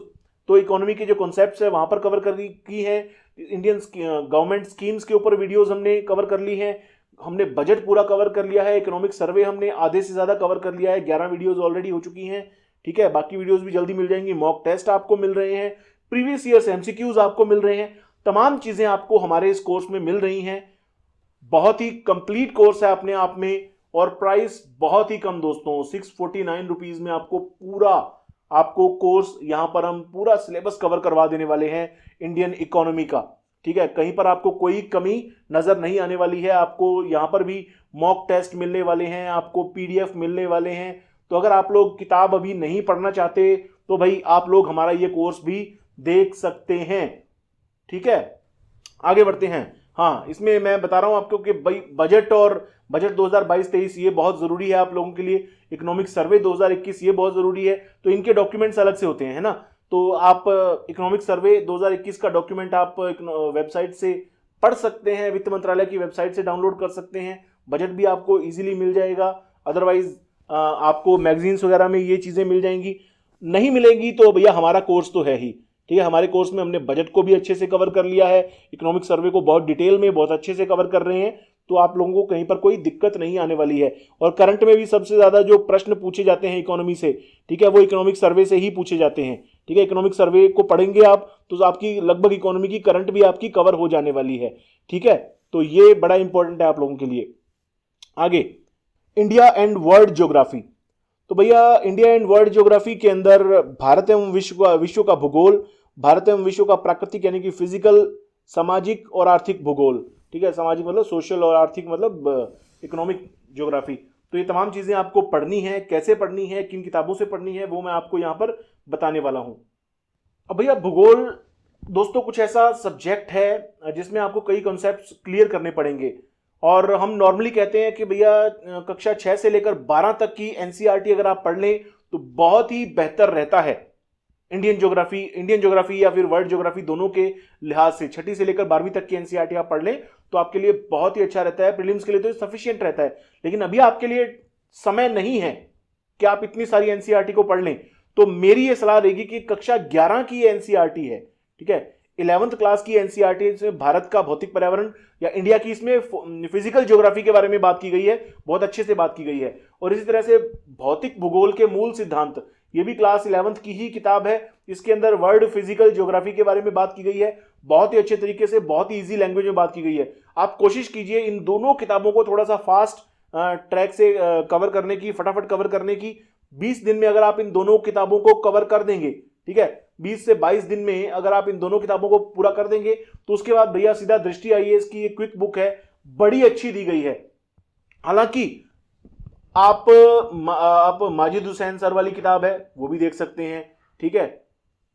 तो इकोनॉमी के जो कॉन्सेप्ट्स है वहां पर कवर कर की है। इंडियन गवर्नमेंट स्कीम्स के ऊपर वीडियोस हमने कवर कर ली है। हमने बजट पूरा कवर कर लिया है। इकोनॉमिक सर्वे हमने आधे से ज्यादा कवर कर लिया है, 11 वीडियोस ऑलरेडी हो चुकी हैं, ठीक है। बाकी वीडियोस भी जल्दी मिल जाएंगी। मॉक टेस्ट आपको मिल रहे हैं, प्रीवियस ईयर्स एमसीक्यूज आपको मिल रहे हैं, तमाम चीजें आपको हमारे इस कोर्स में मिल रही हैं। बहुत ही कंप्लीट कोर्स है अपने आप में, और प्राइस बहुत ही कम दोस्तों, 649 रुपीज में आपको कोर्स, यहां पर हम पूरा सिलेबस कवर करवा देने वाले हैं इंडियन इकोनॉमी का, ठीक है। कहीं पर आपको कोई कमी नजर नहीं आने वाली है। आपको यहां पर भी मॉक टेस्ट मिलने वाले हैं, आपको पीडीएफ मिलने वाले हैं। तो अगर आप लोग किताब अभी नहीं पढ़ना चाहते तो भाई आप लोग हमारा ये कोर्स भी देख सकते हैं, ठीक है। आगे बढ़ते हैं। हाँ, इसमें मैं बता रहा हूं आपको कि भाई बजट 2022-23 ये बहुत जरूरी है आप लोगों के लिए। इकोनॉमिक सर्वे 2021 ये बहुत जरूरी है। तो इनके डॉक्यूमेंट्स अलग से होते हैं, है ना। तो आप इकोनॉमिक सर्वे 2021 का डॉक्यूमेंट आप वेबसाइट से पढ़ सकते हैं, वित्त मंत्रालय की वेबसाइट से डाउनलोड कर सकते हैं। बजट भी आपको इजीली मिल जाएगा। अदरवाइज आपको मैगजीन्स वगैरह में ये चीजें मिल जाएंगी, नहीं मिलेंगी तो भैया हमारा कोर्स तो है ही, ठीक है। हमारे कोर्स में हमने बजट को भी अच्छे से कवर कर लिया है, इकोनॉमिक सर्वे को बहुत डिटेल में बहुत अच्छे से कवर कर रहे हैं। तो आप लोगों को कहीं पर कोई दिक्कत नहीं आने वाली है। और करंट में भी सबसे ज्यादा जो प्रश्न पूछे जाते हैं इकोनॉमी से, ठीक है, वो इकोनॉमिक सर्वे से ही पूछे जाते हैं, ठीक है। इकोनॉमिक सर्वे को पढ़ेंगे आप तो आपकी लगभग इकोनॉमी की करंट भी आपकी कवर हो जाने वाली है, ठीक है। तो ये बड़ा इंपॉर्टेंट है आप लोगों के लिए। आगे, इंडिया एंड वर्ल्ड ज्योग्राफी। तो भैया इंडिया एंड वर्ल्ड ज्योग्राफी के अंदर भारत एवं विश्व का भूगोल, भारत एवं विश्व का प्राकृतिक यानी कि फिजिकल, सामाजिक और आर्थिक भूगोल, ठीक है। सामाजिक मतलब सोशल और आर्थिक मतलब इकोनॉमिक ज्योग्राफी। तो ये तमाम चीजें आपको पढ़नी है, कैसे पढ़नी है, किन किताबों से पढ़नी है, वो मैं आपको यहां पर बताने वाला हूं। अब भैया भूगोल दोस्तों कुछ ऐसा सब्जेक्ट है जिसमें आपको कई कॉन्सेप्ट्स क्लियर करने पड़ेंगे। और हम नॉर्मली कहते हैं कि भैया कक्षा 6 से लेकर 12 तक की एनसीईआरटी अगर आप पढ़ लें तो बहुत ही बेहतर रहता है। इंडियन ज्योग्राफी या फिर वर्ल्ड ज्योग्राफी दोनों के लिहाज से 6ठी से लेकर 12वीं तक की एनसीईआरटी आप पढ़ लें तो आपके लिए बहुत ही अच्छा रहता है। प्रीलिम्स के लिए तो सफिशिएंट रहता है। लेकिन अभी आपके लिए समय नहीं है कि आप इतनी सारी एनसीईआरटी को पढ़ लें, तो मेरी ये सलाह रहेगी कि कक्षा 11 की एनसीईआरटी है, ठीक है, 11th क्लास की एनसीईआरटी, इसमें भारत का भौतिक पर्यावरण या इंडिया की इसमें फिजिकल ज्योग्राफी के बारे में बात की गई है, बहुत अच्छे से बात की गई है। और इसी तरह से भौतिक भूगोल के मूल सिद्धांत, ये भी क्लास 11th की ही किताब है। इसके अंदर वर्ल्ड फिजिकल ज्योग्राफी के बारे में बात की गई है, बहुत ही अच्छे तरीके से, बहुत ही इजी लैंग्वेज में बात की गई है। आप कोशिश कीजिए इन दोनों किताबों को थोड़ा सा फास्ट ट्रैक से कवर करने की, फटाफट कवर करने की, 20 दिन में अगर आप इन दोनों किताबों को कवर कर देंगे, ठीक है, 20 से 22 दिन में अगर आप इन दोनों किताबों को पूरा कर देंगे तो उसके बाद भैया सीधा दृष्टि आईएएस की एक क्विक बुक है, बड़ी अच्छी दी गई है। हालांकि आप माजिद हुसैन सर वाली किताब है वो भी देख सकते हैं, ठीक है,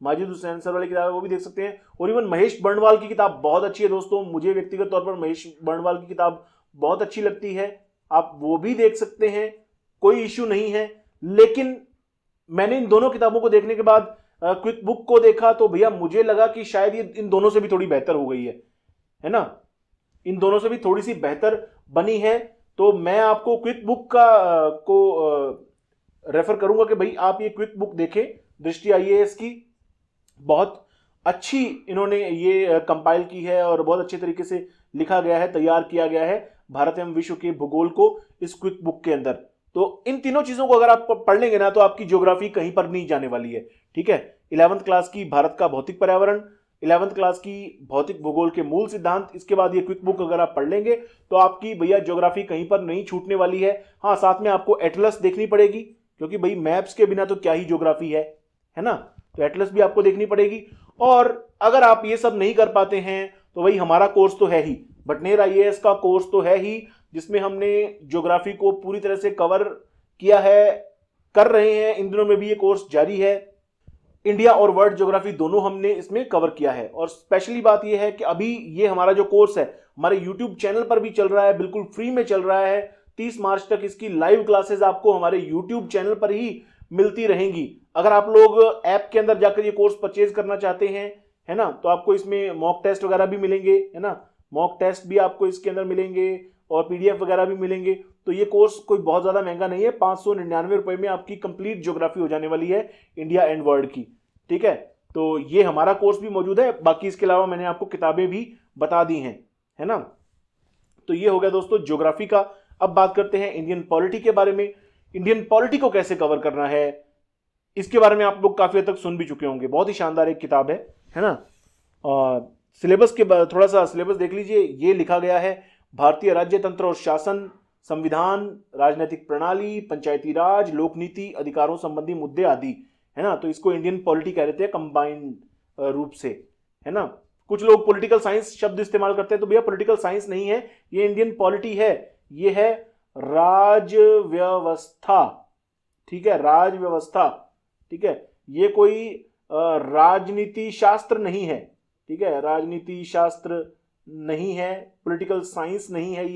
माजिद हुसैन सर वाली किताब है वो भी देख सकते हैं। और इवन महेश बर्णवाल की किताब बहुत अच्छी है दोस्तों, मुझे व्यक्तिगत तौर पर महेश बर्णवाल की किताब बहुत अच्छी लगती है, आप वो भी देख सकते हैं, कोई इश्यू नहीं है। लेकिन मैंने इन दोनों किताबों को देखने के बाद क्विक बुक को देखा तो भैया मुझे लगा कि शायद ये इन दोनों से भी थोड़ी बेहतर हो गई है ना, इन दोनों से भी थोड़ी सी बेहतर बनी है। तो मैं आपको क्विक बुक को रेफर करूंगा कि भाई आप ये क्विक बुक देखें, दृष्टि आईएएस की, बहुत अच्छी इन्होंने ये कंपाइल की है और बहुत अच्छे तरीके से लिखा गया है, तैयार किया गया है भारत एवं विश्व के भूगोल को इस क्विक बुक के अंदर। तो इन तीनों चीजों को अगर आप पढ़ लेंगे ना तो आपकी ज्योग्राफी कहीं पर नहीं जाने वाली है, ठीक है। 11th क्लास की भारत का भौतिक पर्यावरण, 11th क्लास की भौतिक भूगोल के मूल सिद्धांत, इसके बाद ये क्विक बुक अगर आप पढ़ लेंगे तो आपकी भैया ज्योग्राफी कहीं पर नहीं छूटने वाली है। हाँ, साथ में आपको एटलस देखनी पड़ेगी क्योंकि भाई मैप्स के बिना तो क्या ही ज्योग्राफी है ना, तो एटलस भी आपको देखनी पड़ेगी। और अगर आप ये सब नहीं कर पाते हैं तो भाई हमारा कोर्स तो है ही, भटनेर आईएएस का कोर्स तो है ही, जिसमें हमने ज्योग्राफी को पूरी तरह से कवर किया है, कर रहे हैं, इन दिनों में भी ये कोर्स जारी है। इंडिया और वर्ल्ड ज्योग्राफी दोनों हमने इसमें कवर किया है। और स्पेशली बात यह है कि अभी ये हमारा जो कोर्स है हमारे यूट्यूब चैनल पर भी चल रहा है, बिल्कुल फ्री में चल रहा है। 30 मार्च तक इसकी लाइव क्लासेस आपको हमारे यूट्यूब चैनल पर ही मिलती रहेंगी। अगर आप लोग ऐप के अंदर जाकर ये कोर्स परचेज करना चाहते हैं, है ना, तो आपको इसमें मॉक टेस्ट वगैरह भी मिलेंगे, है ना, मॉक टेस्ट भी आपको इसके अंदर मिलेंगे और पीडीएफ वगैरह भी मिलेंगे। तो ये कोर्स कोई बहुत ज्यादा महंगा नहीं है, 599 रुपए में आपकी कंप्लीट ज्योग्राफी हो जाने वाली है इंडिया एंड वर्ल्ड की, ठीक है। तो ये हमारा कोर्स भी मौजूद है, बाकी इसके अलावा मैंने आपको किताबें भी बता दी हैं, है ना। तो ये हो गया दोस्तों ज्योग्राफी का। अब बात करते हैं इंडियन पॉलिटी के बारे में। इंडियन पॉलिटी को कैसे कवर करना है इसके बारे में आप लोग काफी हद तक सुन भी चुके होंगे, बहुत ही शानदार एक किताब है ना। सिलेबस के थोड़ा सा सिलेबस देख लीजिए, ये लिखा गया है भारतीय राज्य तंत्र और शासन, संविधान, राजनीतिक प्रणाली, पंचायती राज, लोक नीति, अधिकारों संबंधी मुद्दे आदि, है ना। तो इसको इंडियन पॉलिटी कह देते हैं कंबाइंड रूप से, है ना। कुछ लोग पॉलिटिकल साइंस शब्द इस्तेमाल करते हैं, तो भैया पॉलिटिकल साइंस नहीं है, ये इंडियन पॉलिटी है, ये है राज व्यवस्था, ठीक है, राज व्यवस्था, ठीक है। ये कोई राजनीति शास्त्र नहीं है, ठीक है, राजनीति शास्त्र नहीं है, पॉलिटिकल साइंस नहीं है,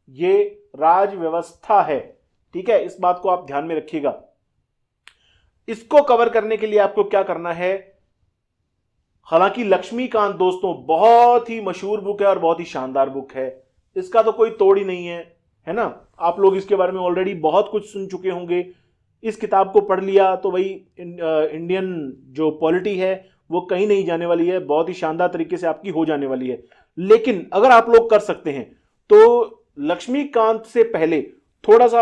ये राज व्यवस्था है, ठीक है। इस बात को आप ध्यान में रखिएगा। इसको कवर करने के लिए आपको क्या करना है, हालांकि लक्ष्मीकांत दोस्तों बहुत ही मशहूर बुक है और बहुत ही शानदार बुक है, इसका तो कोई तोड़ ही नहीं है ना। आप लोग इसके बारे में ऑलरेडी बहुत कुछ सुन चुके होंगे। इस किताब को पढ़ लिया तो भाई इंडियन जो पॉलिटी है वो कहीं नहीं जाने वाली है, बहुत ही शानदार तरीके से आपकी हो जाने वाली है। लेकिन अगर आप लोग कर सकते हैं तो लक्ष्मीकांत से पहले थोड़ा सा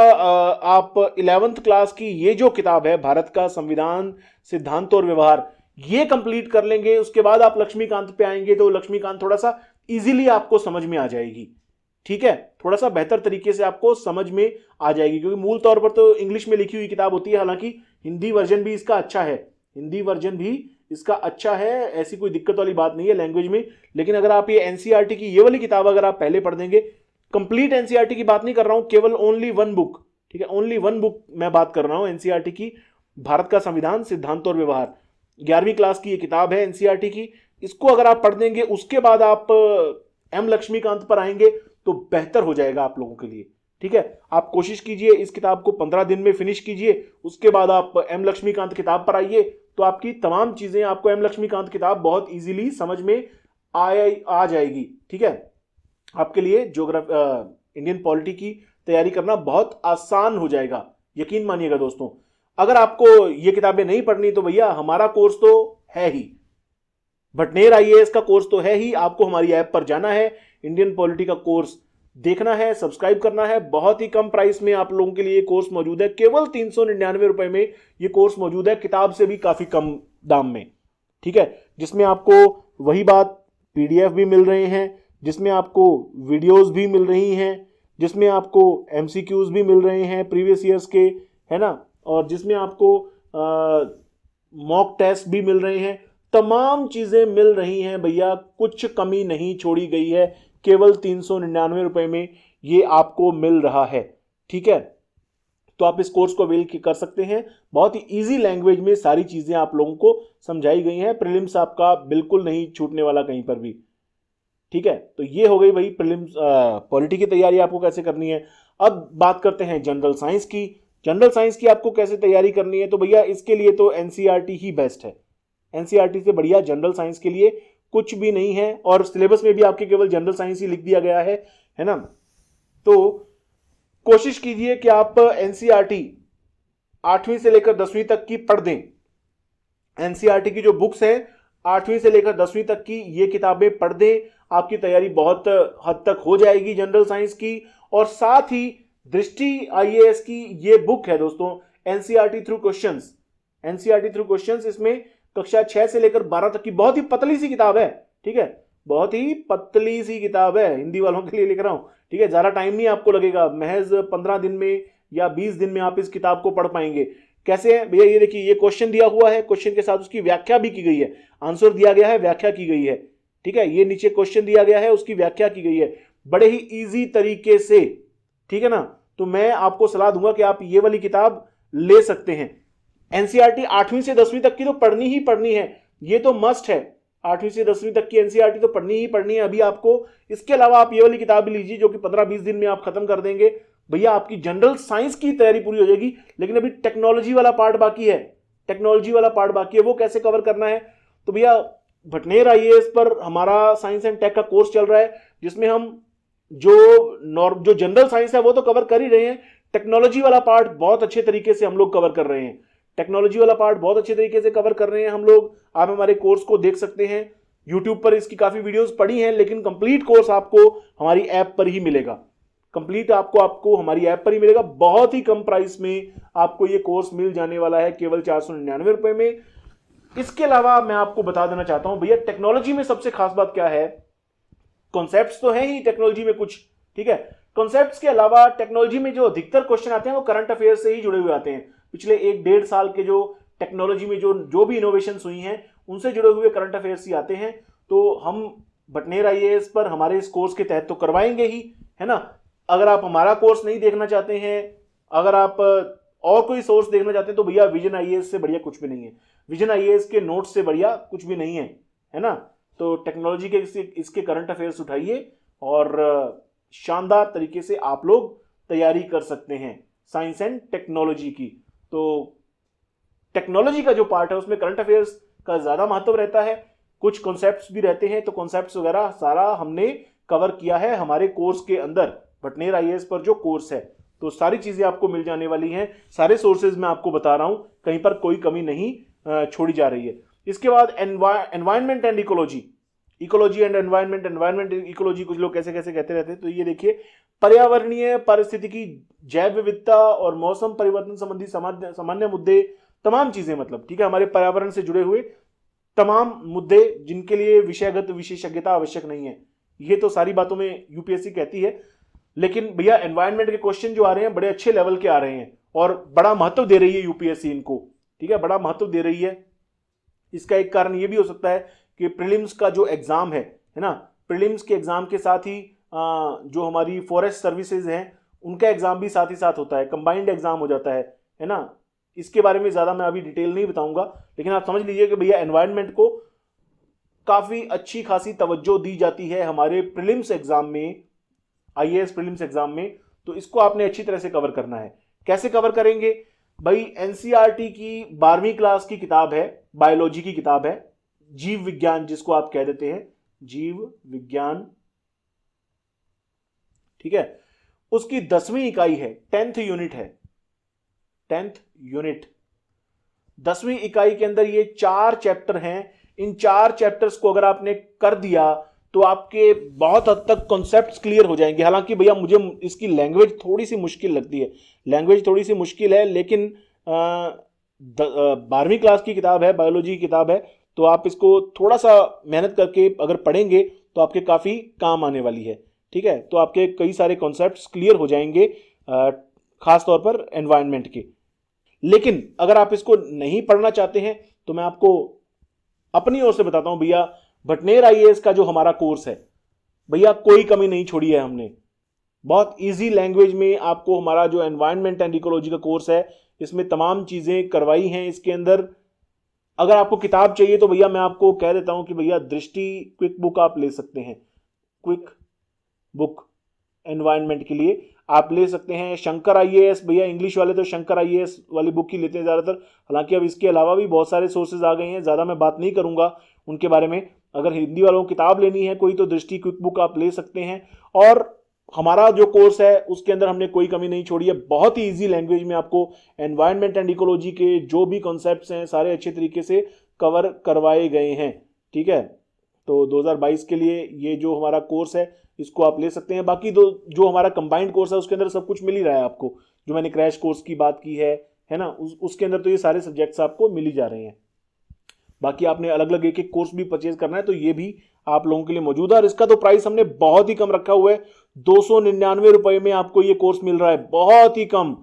आप 11th क्लास की ये जो किताब है भारत का संविधान, सिद्धांत और व्यवहार, ये कंप्लीट कर लेंगे, उसके बाद आप लक्ष्मीकांत पे आएंगे तो लक्ष्मीकांत थोड़ा सा इजीली आपको समझ में आ जाएगी, ठीक है, थोड़ा सा बेहतर तरीके से आपको समझ में आ जाएगी, क्योंकि मूल तौर पर तो इंग्लिश में लिखी हुई किताब होती है। हालांकि हिंदी वर्जन भी इसका अच्छा है, हिंदी वर्जन भी इसका अच्छा है, ऐसी कोई दिक्कत वाली बात नहीं है लैंग्वेज में। लेकिन अगर आप ये एनसीईआरटी की ये वाली किताब अगर आप पहले पढ़ देंगे, कंप्लीट एनसीईआरटी की बात नहीं कर रहा हूं, केवल ओनली वन बुक, ठीक है, ओनली वन बुक मैं बात कर रहा हूं एनसीईआरटी की, भारत का संविधान, सिद्धांत और व्यवहार, 11वीं क्लास की ये किताब है एनसीईआरटी की। इसको अगर आप पढ़ देंगे उसके बाद आप एम लक्ष्मीकांत पर आएंगे तो बेहतर हो जाएगा आप लोगों के लिए, ठीक है। आप कोशिश कीजिए इस किताब को 15 दिन में फिनिश कीजिए, उसके बाद आप एम लक्ष्मीकांत किताब पर आइए, तो आपकी तमाम चीजें आपको एम लक्ष्मीकांत किताब बहुत इजीली समझ में आ जाएगी, ठीक है। आपके लिए इंडियन पॉलिटी की तैयारी करना बहुत आसान हो जाएगा, यकीन मानिएगा दोस्तों। अगर आपको ये किताबें नहीं पढ़नी तो भैया हमारा कोर्स तो है ही, भटनेर आईएएस का कोर्स तो है ही, आपको हमारी ऐप पर जाना है, इंडियन पॉलिटी का कोर्स देखना है, सब्सक्राइब करना है। बहुत ही कम प्राइस में आप लोगों के लिए कोर्स मौजूद है, केवल 399 रुपए में ये कोर्स मौजूद है, किताब से भी काफी कम दाम में, ठीक है, जिसमें आपको वही बात पीडीएफ भी मिल रहे हैं, जिसमें आपको वीडियोस भी मिल रही हैं, जिसमें आपको एमसीक्यूज भी मिल रहे हैं प्रीवियस ईयर्स के, है ना, और जिसमें आपको मॉक टेस्ट भी मिल रहे हैं, तमाम चीज़ें मिल रही हैं भैया, कुछ कमी नहीं छोड़ी गई है। केवल 399 रुपये में ये आपको मिल रहा है, ठीक है। तो आप इस कोर्स को अवेल कर सकते हैं। बहुत ही इजी लैंग्वेज में सारी चीज़ें आप लोगों को समझाई गई हैं। प्रीलिम्स आपका बिल्कुल नहीं छूटने वाला कहीं पर भी, ठीक है। तो ये हो गई भाई प्रीलिम्स पॉलिटी की तैयारी आपको कैसे करनी है। अब बात करते हैं जनरल साइंस की। जनरल साइंस की आपको कैसे तैयारी करनी है, तो भैया इसके लिए तो एनसीईआरटी ही बेस्ट है। एनसीईआरटी से बढ़िया जनरल साइंस के लिए कुछ भी नहीं है, और सिलेबस में भी आपके केवल जनरल साइंस ही लिख दिया गया है ना। तो कोशिश कीजिए कि आप एनसीईआरटी 8वीं से लेकर 10वीं तक की पढ़ दें। एनसीईआरटी की जो बुक्स हैं 8वीं से लेकर 10वीं तक की, ये किताबें पढ़ दें। आपकी तैयारी बहुत हद तक हो जाएगी जनरल साइंस की। और साथ ही दृष्टि आईएएस की ये बुक है दोस्तों, NCERT through questions. NCERT through questions, इसमें कक्षा 6 से लेकर 12 तक की बहुत ही पतली सी किताब है, ठीक है। बहुत ही पतली सी किताब है, हिंदी वालों के लिए लिख रहा हूं, ठीक है। ज्यादा टाइम नहीं आपको लगेगा, महज 15 दिन में या 20 दिन में आप इस किताब को पढ़ पाएंगे। कैसे है भैया, ये देखिए, ये क्वेश्चन दिया हुआ है, क्वेश्चन के साथ उसकी व्याख्या भी की गई है। आंसर दिया गया है, व्याख्या की गई है, ठीक है। ये नीचे क्वेश्चन दिया गया है, उसकी व्याख्या की गई है, बड़े ही इजी तरीके से, ठीक है ना। तो मैं आपको सलाह दूंगा कि आप ये वाली किताब ले सकते हैं। एनसीईआरटी 8वीं से 10वीं तक की तो पढ़नी ही पढ़नी है, ये तो मस्ट है। 8वीं से 10वीं तक की एनसीईआरटी तो पढ़नी ही पढ़नी है अभी आपको। इसके अलावा आप ये वाली किताब भी लीजिए जो कि 15-20 दिन में आप खत्म कर देंगे भैया। आपकी जनरल साइंस की तैयारी पूरी हो जाएगी। लेकिन अभी टेक्नोलॉजी वाला पार्ट बाकी है, टेक्नोलॉजी वाला पार्ट बाकी है, वो कैसे कवर करना है। तो भैया भटनेर आईएएस पर हमारा साइंस एंड टेक का कोर्स चल रहा है, जिसमें हम जो जनरल साइंस है वो तो कवर कर ही रहे हैं, टेक्नोलॉजी वाला पार्ट बहुत अच्छे तरीके से हम लोग कवर कर रहे हैं। टेक्नोलॉजी वाला पार्ट बहुत अच्छे तरीके से कवर कर रहे हैं हम लोग। आप हमारे कोर्स को देख सकते हैं, यूट्यूब पर इसकी काफी वीडियोस पड़ी हैं, लेकिन कंप्लीट कोर्स आपको हमारी ऐप पर ही मिलेगा। कंप्लीट आपको हमारी ऐप पर ही मिलेगा। बहुत ही कम प्राइस में आपको ये कोर्स मिल जाने वाला है, केवल 499 रुपए में। इसके अलावा मैं आपको बता देना चाहता हूं भैया, टेक्नोलॉजी में सबसे खास बात क्या है, कॉन्सेप्ट्स तो है ही टेक्नोलॉजी में कुछ, ठीक है। कॉन्सेप्ट्स के अलावा टेक्नोलॉजी में जो अधिकतर क्वेश्चन आते हैं वो करंट अफेयर से ही जुड़े हुए आते हैं। पिछले 1-1.5 साल के जो टेक्नोलॉजी में जो भी इनोवेशंस हुई हैं उनसे जुड़े हुए करंट अफेयर्स ही आते हैं। तो हम भटनेर आईएएस पर हमारे इस कोर्स के तहत तो करवाएंगे ही, है ना। अगर आप हमारा कोर्स नहीं देखना चाहते हैं, अगर आप और कोई सोर्स देखना चाहते हैं, तो भैया विजन आईएएस से बढ़िया कुछ भी नहीं है। विजन आईएएस के नोट्स से बढ़िया कुछ भी नहीं है ना। तो टेक्नोलॉजी के इसके करंट अफेयर्स उठाइए और शानदार तरीके से आप लोग तैयारी कर सकते हैं साइंस एंड टेक्नोलॉजी की। तो टेक्नोलॉजी का जो पार्ट है उसमें करंट अफेयर्स का ज्यादा महत्व रहता है, कुछ कॉन्सेप्ट्स भी रहते हैं। तो कॉन्सेप्ट्स वगैरह सारा हमने कवर किया है हमारे कोर्स के अंदर, भटनेर आईएएस पर जो कोर्स है। तो सारी चीजें आपको मिल जाने वाली हैं, सारे सोर्सेज मैं आपको बता रहा हूं, कहीं पर कोई कमी नहीं छोड़ी जा रही है। इसके बाद environment and ecology, ecology and environment, environment ecology कुछ लोग कैसे कैसे कहते रहते हैं। तो ये देखिए, पर्यावरणीय पारिस्थितिकी, जैव विविधता और मौसम परिवर्तन संबंधी सामान्य मुद्दे, तमाम चीजें, मतलब ठीक है, हमारे पर्यावरण से जुड़े हुए तमाम मुद्दे जिनके लिए विषयगत विशेषज्ञता आवश्यक नहीं है, ये तो सारी बातों में यूपीएससी कहती है। लेकिन भैया एनवायरमेंट के क्वेश्चन जो आ रहे हैं बड़े अच्छे लेवल के आ रहे हैं और बड़ा महत्व दे रही है यूपीएससी इनको, ठीक है, बड़ा महत्व दे रही है। इसका एक कारण ये भी हो सकता है कि प्रीलिम्स का जो एग्जाम है ना, प्रीलिम्स के एग्जाम के साथ ही जो हमारी फॉरेस्ट सर्विसेज हैं उनका एग्जाम भी साथ ही साथ होता है, कंबाइंड एग्जाम हो जाता है ना। इसके बारे में ज्यादा मैं अभी डिटेल नहीं बताऊंगा, लेकिन आप समझ लीजिए कि भैया एनवायरनमेंट को काफी अच्छी खासी तवज्जो दी जाती है हमारे प्रीलिम्स एग्जाम में, आईएएस प्रीलिम्स एग्जाम में। तो इसको आपने अच्छी तरह से कवर करना है। कैसे कवर करेंगे भाई, एनसीईआरटी की 12वीं क्लास की किताब है, बायोलॉजी की किताब है, जीव विज्ञान जिसको आप कह देते हैं, जीव विज्ञान, ठीक है। उसकी 10वीं इकाई है, 10th यूनिट है, 10th यूनिट। 10वीं इकाई के अंदर ये 4 चैप्टर हैं। इन 4 चैप्टर्स को अगर आपने कर दिया तो आपके बहुत हद तक कॉन्सेप्ट्स क्लियर हो जाएंगे। हालांकि भैया मुझे इसकी लैंग्वेज थोड़ी सी मुश्किल लगती है, लैंग्वेज थोड़ी सी मुश्किल है, लेकिन 12वीं क्लास की किताब है, बायोलॉजी की किताब है, तो आप इसको थोड़ा सा मेहनत करके अगर पढ़ेंगे तो आपके काफ़ी काम आने वाली है, ठीक है। तो आपके कई सारे कॉन्सेप्ट्स क्लियर हो जाएंगे, खास तौर पर एनवायरनमेंट के। लेकिन अगर आप इसको नहीं पढ़ना चाहते हैं तो मैं आपको अपनी ओर से बताता हूं भैया, भटनेर आईएएस का जो हमारा कोर्स है भैया, कोई कमी नहीं छोड़ी है हमने। बहुत इजी लैंग्वेज में आपको हमारा जो एनवायरनमेंट एंड इकोलॉजी का कोर्स है, इसमें तमाम चीजें करवाई हैं। इसके अंदर अगर आपको किताब चाहिए तो भैया मैं आपको कह देता हूं कि भैया दृष्टि क्विक बुक आप ले सकते हैं। क्विक बुक एनवायरनमेंट के लिए आप ले सकते हैं। शंकर आईएएस, भैया इंग्लिश वाले तो शंकर आईएएस वाली बुक ही लेते हैं ज़्यादातर। हालांकि अब इसके अलावा भी बहुत सारे सोर्सेज आ गए हैं, ज़्यादा मैं बात नहीं करूंगा उनके बारे में। अगर हिंदी वालों को किताब लेनी है कोई तो दृष्टि क्विक बुक आप ले सकते हैं। और हमारा जो कोर्स है उसके अंदर हमने कोई कमी नहीं छोड़ी है। बहुत ही इजी लैंग्वेज में आपको एनवायरनमेंट एंड इकोलॉजी के जो भी कॉन्सेप्ट्स हैं सारे अच्छे तरीके से कवर करवाए गए हैं। ठीक है, तो 2022 के लिए ये जो हमारा कोर्स है इसको आप ले सकते हैं। बाकी जो हमारा कंबाइंड कोर्स है उसके अंदर सब कुछ मिल ही रहा है आपको। जो मैंने क्रैश कोर्स की बात की है ना, उसके अंदर तो ये सारे सब्जेक्ट्स आपको मिल ही जा रहे हैं। बाकी आपने अलग अलग एक एक कोर्स भी परचेज करना है तो ये भी आप लोगों के लिए मौजूद है। और इसका तो प्राइस हमने बहुत ही कम रखा हुआ है, 299 रुपए में आपको ये कोर्स मिल रहा है, बहुत ही कम।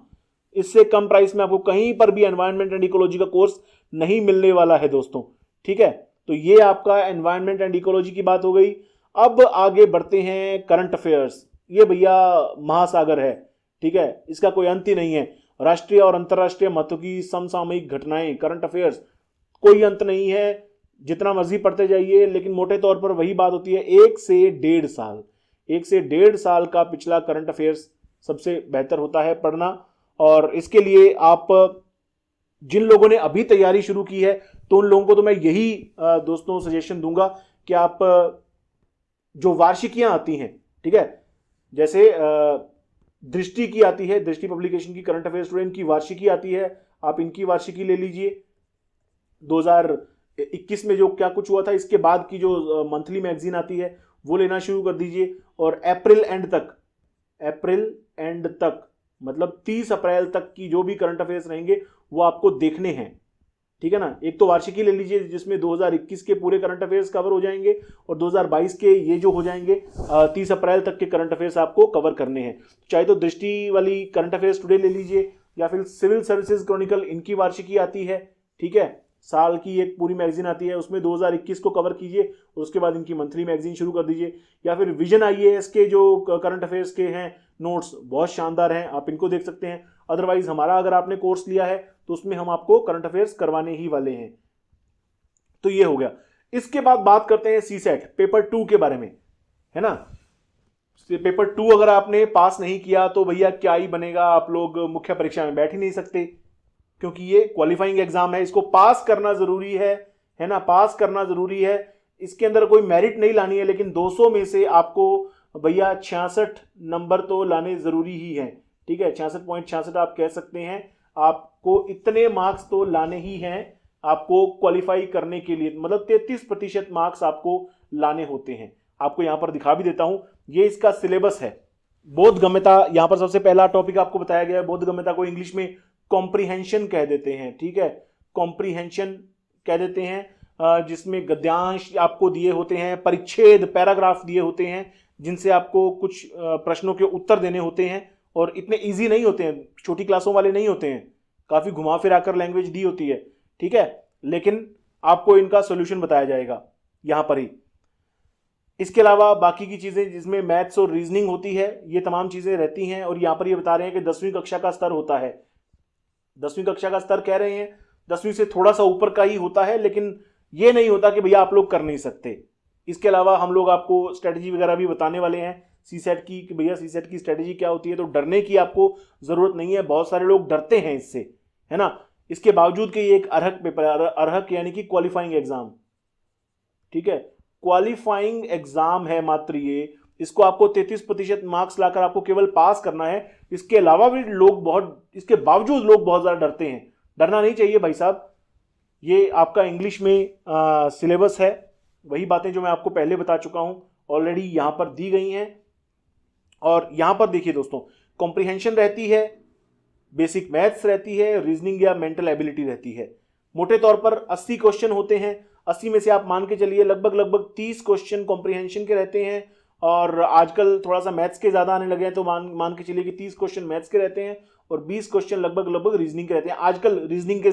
इससे कम प्राइस में आपको कहीं पर भी एनवायरनमेंट एंड इकोलॉजी का कोर्स नहीं मिलने वाला है दोस्तों। ठीक है, तो ये आपका एनवायरनमेंट एंड इकोलॉजी की बात हो गई। अब आगे बढ़ते हैं करंट अफेयर्स। ये भैया महासागर है, ठीक है, इसका कोई अंत ही नहीं है। राष्ट्रीय और अंतर्राष्ट्रीय महत्व की समसामयिक घटनाएं, करंट अफेयर्स, कोई अंत नहीं है, जितना मर्जी पढ़ते जाइए। लेकिन मोटे तौर पर वही बात होती है, 1 से 1.5 साल का पिछला करंट अफेयर्स सबसे बेहतर होता है पढ़ना। और इसके लिए आप जिन लोगों ने अभी तैयारी शुरू की है तो उन लोगों को तो मैं यही दोस्तों सजेशन दूंगा कि आप जो वार्षिकियां आती हैं, ठीक है, जैसे दृष्टि की आती है, दृष्टि पब्लिकेशन की करंट अफेयर स्टूडेंट की वार्षिकी आती है, आप इनकी वार्षिकी ले लीजिए। 2021 में जो क्या कुछ हुआ था इसके बाद की जो मंथली मैगजीन आती है वो लेना शुरू कर दीजिए। और अप्रैल एंड तक मतलब 30 अप्रैल तक की जो भी करंट अफेयर्स रहेंगे वो आपको देखने हैं। ठीक है ना, एक तो वार्षिकी ले लीजिए जिसमें 2021 के पूरे करंट अफेयर्स कवर हो जाएंगे और 2022 के ये जो हो जाएंगे 30 अप्रैल तक के करंट अफेयर्स आपको कवर करने हैं। चाहे तो दृष्टि वाली करंट अफेयर्स टुडे ले लीजिए या फिर सिविल सर्विसेज क्रॉनिकल, इनकी वार्षिकी आती है। ठीक है, साल की एक पूरी मैगजीन आती है, उसमें 2021 को कवर कीजिए और उसके बाद इनकी मंथली मैगजीन शुरू कर दीजिए। या फिर विजन आईएएस के जो करंट अफेयर्स के हैं नोट्स बहुत शानदार हैं, आप इनको देख सकते हैं। अदरवाइज हमारा अगर आपने कोर्स लिया है तो उसमें हम आपको करंट अफेयर्स करवाने ही वाले हैं। तो ये हो गया। इसके बाद बात करते हैं सीसेट पेपर 2 के बारे में, है ना। पेपर 2 अगर आपने पास नहीं किया तो भैया क्या ही बनेगा, आप लोग मुख्य परीक्षा में बैठ ही नहीं सकते, क्योंकि ये क्वालिफाइंग एग्जाम है, इसको पास करना जरूरी है ना, पास करना जरूरी है। इसके अंदर कोई मेरिट नहीं लानी है, लेकिन 200 में से आपको भैया 66 नंबर तो लाने जरूरी ही है। ठीक है, 66.66 आप कह सकते हैं। आपको इतने मार्क्स तो लाने ही हैं आपको क्वालिफाई करने के लिए, मतलब 33% मार्क्स आपको लाने होते हैं। आपको यहां पर दिखा भी देता हूं, ये इसका सिलेबस है। बोधगम्यता, यहां पर सबसे पहला टॉपिक आपको बताया गया है। बोधगम्यता को इंग्लिश में कॉम्प्रीहेंशन कह देते हैं। ठीक है, कॉम्प्रीहेंशन कह देते हैं, जिसमें गद्यांश आपको दिए होते हैं, परिच्छेद पैराग्राफ दिए होते हैं, जिनसे आपको कुछ प्रश्नों के उत्तर देने होते हैं। और इतने इजी नहीं होते हैं, छोटी क्लासों वाले नहीं होते हैं, काफी घुमा फिरा कर लैंग्वेज दी होती है। ठीक है, लेकिन आपको इनका सॉल्यूशन बताया जाएगा यहां पर ही। इसके अलावा बाकी की चीजें जिसमें मैथ्स और रीजनिंग होती है, ये तमाम चीजें रहती हैं। और यहां पर ये बता रहे हैं कि 10वीं कक्षा का स्तर होता है। 10वीं कक्षा का स्तर कह रहे हैं 10वीं से थोड़ा सा ऊपर का ही होता है, लेकिन ये नहीं होता कि भैया आप लोग कर नहीं सकते। इसके अलावा हम लोग आपको स्ट्रेटजी वगैरह भी बताने वाले हैं सीसेट की, कि भैया सीसेट की स्ट्रेटजी क्या होती है। तो डरने की आपको जरूरत नहीं है, बहुत सारे लोग डरते हैं इससे, है ना। इसके बावजूद कि ये एक अर्हक पेपर है, अर्हक यानी कि क्वालिफाइंग एग्जाम। ठीक है, क्वालिफाइंग एग्जाम है मात्र ये, इसको आपको 33% मार्क्स लाकर आपको केवल पास करना है। इसके अलावा भी लोग बहुत, इसके बावजूद लोग बहुत ज्यादा डरते हैं। डरना नहीं चाहिए भाई साहब। ये आपका इंग्लिश में सिलेबस है, वही बातें जो मैं आपको पहले बता चुका हूं ऑलरेडी यहां पर दी गई हैं। और यहां पर देखिए दोस्तों, कॉम्प्रिहेंशन रहती है, बेसिक मैथ्स रहती है, रीजनिंग या मेंटल एबिलिटी रहती है। मोटे तौर पर 80 क्वेश्चन होते हैं। 80 में से आप मान के चलिए लगभग 30 क्वेश्चन कॉम्प्रिहेंशन के रहते हैं। और आजकल थोड़ा सा मैथ्स के ज्यादा आने लगे हैं, तो मान के चलिए कि 30 क्वेश्चन मैथ्स के रहते हैं और 20 क्वेश्चन लगभग रीजनिंग के रहते हैं। आजकल रीजनिंग के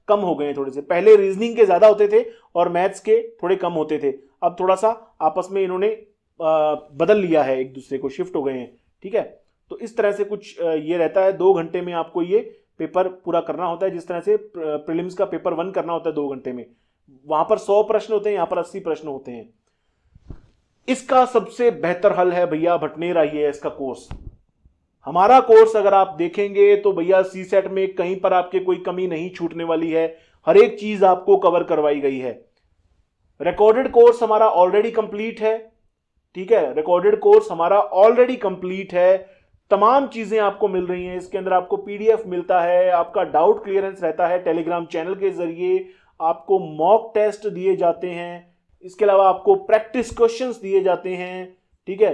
कम हो गए हैं थोड़े से, पहले रीजनिंग के ज्यादा होते थे और मैथ्स के थोड़े कम होते थे। अब थोड़ा सा आपस में इन्होंने बदल लिया है, एक दूसरे को शिफ्ट हो गए हैं, ठीक है। तो इस तरह से कुछ ये रहता है, 2 घंटे में आपको ये पेपर पूरा करना होता है। जिस तरह से प्रीलिम्स का पेपर 1 करना होता है 2 घंटे में, वहां पर 100 प्रश्न होते हैं, यहां पर 80 प्रश्न होते हैं। इसका सबसे बेहतर हल है भैया भटनेर आईएएस का कोर्स। हमारा कोर्स अगर आप देखेंगे तो भैया सीसेट में कहीं पर आपके कोई कमी नहीं छूटने वाली है, हर एक चीज आपको कवर करवाई गई है। रिकॉर्डेड कोर्स हमारा ऑलरेडी कंप्लीट है, ठीक है, रिकॉर्डेड कोर्स हमारा ऑलरेडी कंप्लीट है। तमाम चीजें आपको मिल रही हैं इसके अंदर, आपको पीडीएफ मिलता है, आपका डाउट क्लियरेंस रहता है टेलीग्राम चैनल के जरिए, आपको मॉक टेस्ट दिए जाते हैं, इसके अलावा आपको प्रैक्टिस क्वेश्चंस दिए जाते हैं, ठीक है।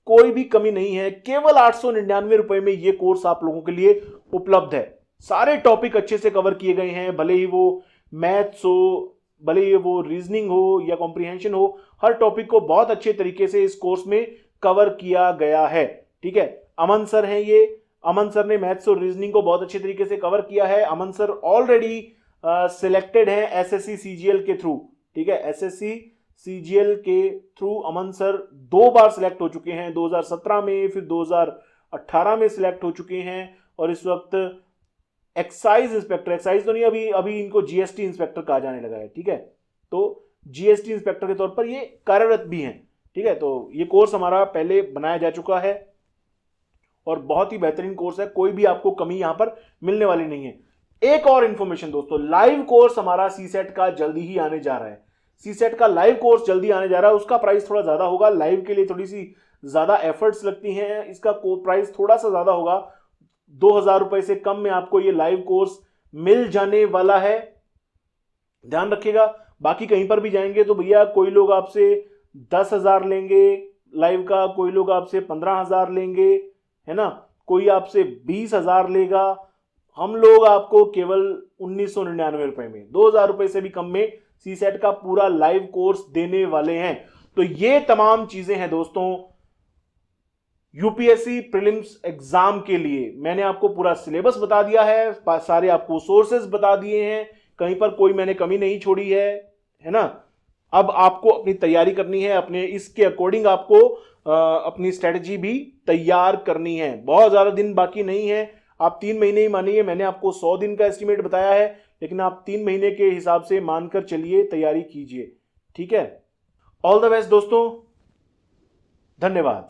कोई भी कमी नहीं है, केवल 899 रुपए में ये कोर्स आप लोगों के लिए उपलब्ध है। सारे टॉपिक अच्छे से कवर किए गए हैं, भले ही वो मैथ्स हो, भले ही वो रीजनिंग हो या कॉम्प्रिहेंशन हो, हर टॉपिक को बहुत अच्छे तरीके से इस कोर्स में कवर किया गया है, ठीक है। अमन सर हैं ये, अमन सर ने मैथ्स और रीजनिंग को बहुत अच्छे तरीके से कवर किया है। अमन सर ऑलरेडी सिलेक्टेड हैं एसएससी सीजीएल के थ्रू, ठीक है, एसएससी सीजीएल के थ्रू अमन सर 2 बार सिलेक्ट हो चुके हैं, 2017 में, फिर 2018 में सिलेक्ट हो चुके हैं, और इस वक्त एक्साइज इंस्पेक्टर, एक्साइज तो नहीं, अभी इनको जीएसटी इंस्पेक्टर कहा जाने लगा है, ठीक है। तो जीएसटी इंस्पेक्टर के तौर पर ये कार्यरत भी हैं, ठीक है। तो ये कोर्स हमारा पहले बनाया जा चुका है और बहुत ही बेहतरीन कोर्स है, कोई भी आपको कमी यहां पर मिलने वाली नहीं है। एक और इंफॉर्मेशन दोस्तों, लाइव कोर्स हमारा सीसेट का जल्दी ही आने जा रहा है। सीसेट का लाइव कोर्स जल्दी आने जा रहा है, उसका प्राइस थोड़ा ज्यादा होगा, लाइव के लिए थोड़ी सी ज्यादा एफर्ट्स लगती हैं, इसका प्राइस थोड़ा सा ज्यादा होगा, 2000 रुपए से कम में आपको ये लाइव कोर्स मिल जाने वाला है, ध्यान रखिएगा। बाकी कहीं पर भी जाएंगे तो भैया कोई लोग आपसे 10,000 लेंगे लाइव का, कोई लोग आपसे 15,000 लेंगे, है ना, कोई आपसे 20,000 लेगा। हम लोग आपको केवल 1999 रुपए में, 2000 रुपए से भी कम में सीसेट का पूरा लाइव कोर्स देने वाले हैं। तो ये तमाम चीजें हैं दोस्तों यूपीएससी प्रीलिम्स एग्जाम के लिए। मैंने आपको पूरा सिलेबस बता दिया है, सारे आपको सोर्सेज बता दिए हैं, कहीं पर कोई मैंने कमी नहीं छोड़ी है ना। अब आपको अपनी तैयारी करनी है, अपने इसके अकॉर्डिंग आपको अपनी स्ट्रेटजी भी तैयार करनी है। बहुत ज्यादा दिन बाकी नहीं है, आप 3 महीने ही मानिए, मैंने आपको 100 दिन का एस्टिमेट बताया है, लेकिन आप 3 महीने के हिसाब से मानकर चलिए, तैयारी कीजिए, ठीक है। ऑल द बेस्ट दोस्तों, धन्यवाद।